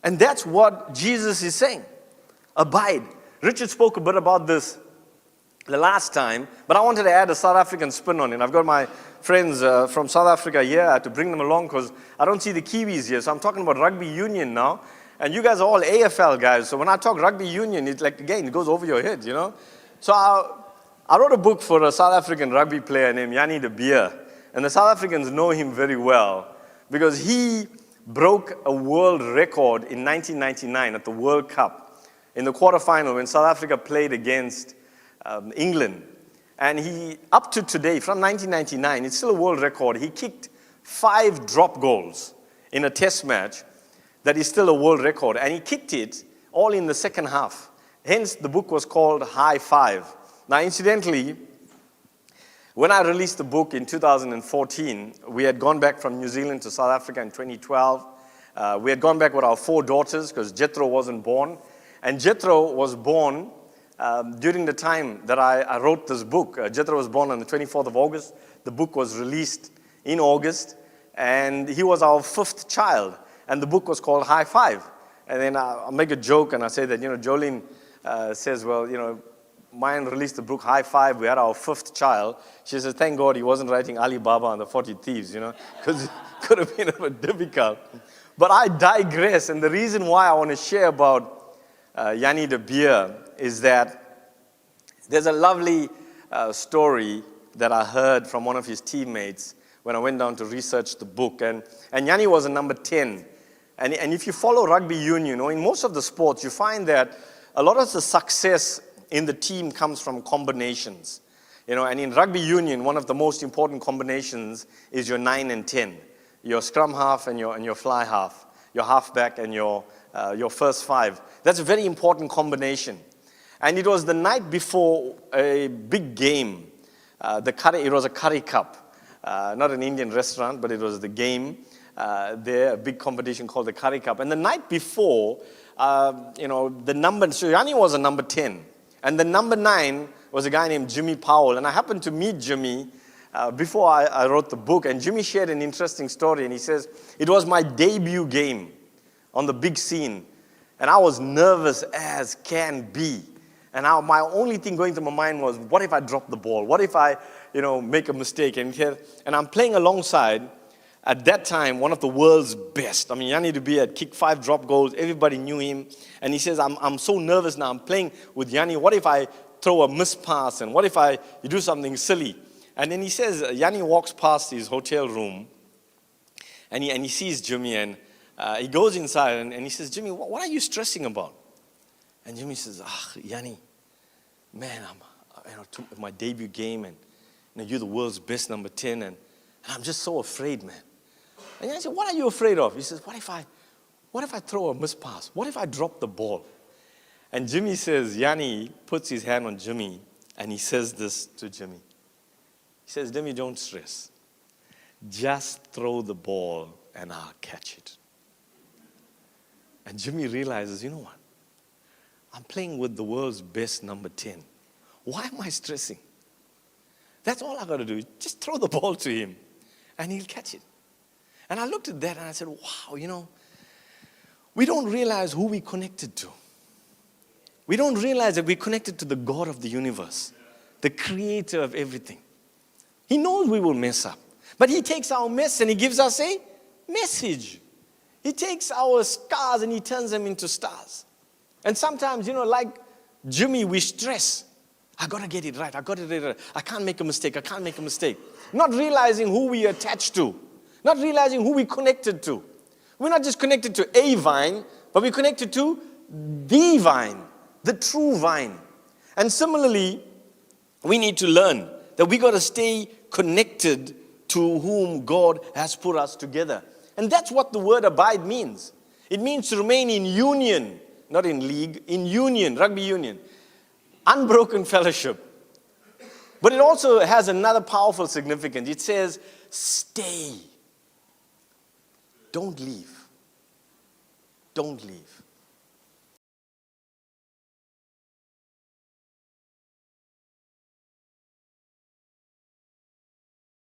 And that's what Jesus is saying. Abide. Richard spoke a bit about this the last time, but I wanted to add a South African spin on it. I've got my friends from South Africa here. I had to bring them along because I don't see the Kiwis here. So I'm talking about rugby union now. And you guys are all AFL guys. So when I talk rugby union, it's like, again, it goes over your head, you know. So I wrote a book for a South African rugby player named Jannie de Beer. And the South Africans know him very well because he broke a world record in 1999 at the World Cup in the quarterfinal when South Africa played against England. And he, up to today, from 1999, it's still a world record. He kicked 5 drop goals in a test match. That is still a world record. And he kicked it all in the second half. Hence, the book was called High Five. Now, incidentally, when I released the book in 2014, we had gone back from New Zealand to South Africa in 2012. We had gone back with our 4 daughters because Jethro wasn't born. And Jethro was born during the time that I wrote this book. Jethro was born on the 24th of August. The book was released in August. And he was our 5th child. And the book was called High Five. And then I'll make a joke and I say that, Jolene says, well, Myan released the book High Five. We had our 5th child. She says, thank God he wasn't writing Alibaba and the 40 Thieves, because it could have been a bit difficult. But I digress. And the reason why I want to share about Jannie de Beer is that there's a lovely story that I heard from one of his teammates when I went down to research the book. And Jannie was a number 10. And if you follow rugby union, in most of the sports, you find that a lot of the success in the team comes from combinations. And in rugby union, one of the most important combinations is your 9 and 10. Your scrum half and your fly half. Your halfback and your first 5. That's a very important combination. And it was the night before a big game. It was a curry cup. Not an Indian restaurant, but it was the game. There, a big competition called the Curry Cup. And the night before, the number, so Jannie was a number 10. And the number 9 was a guy named Jimmy Powell. And I happened to meet Jimmy before I wrote the book. And Jimmy shared an interesting story. And he says, it was my debut game on the big scene. And I was nervous as can be. And my only thing going through my mind was, what if I drop the ball? What if I, make a mistake? And I'm playing alongside, at that time, one of the world's best. Jannie de Beer had kicked 5 drop goals. Everybody knew him. And he says, I'm so nervous now. I'm playing with Jannie. What if I throw a missed pass? And what if you do something silly? And then he says, Jannie walks past his hotel room. And he sees Jimmy. And he goes inside. And he says, Jimmy, what are you stressing about? And Jimmy says, Jannie, man, I'm my debut game. And you're the world's best number 10. And I'm just so afraid, man. And I said, what are you afraid of? He says, what if I throw a missed pass? What if I drop the ball? And Jimmy says, Jannie puts his hand on Jimmy, and he says this to Jimmy. He says, Jimmy, don't stress. Just throw the ball, and I'll catch it. And Jimmy realizes, you know what? I'm playing with the world's best number 10. Why am I stressing? That's all I got to do. Just throw the ball to him, and he'll catch it. And I looked at that and I said, wow, we don't realize who we connected to. We don't realize that we're connected to the God of the universe, the creator of everything. He knows we will mess up, but he takes our mess and he gives us a message. He takes our scars and he turns them into stars. And sometimes, like Jimmy, we stress. I got to get it right. I got to get it right. I can't make a mistake. I can't make a mistake. Not realizing who we attached to. Not realizing who we connected to. We're not just connected to a vine, but we're connected to the vine, the true vine. And similarly, we need to learn that we got to stay connected to whom God has put us together. And that's what the word abide means. It means to remain in union, not in league, in union, rugby union. Unbroken fellowship. But it also has another powerful significance. It says, stay. Don't leave. Don't leave.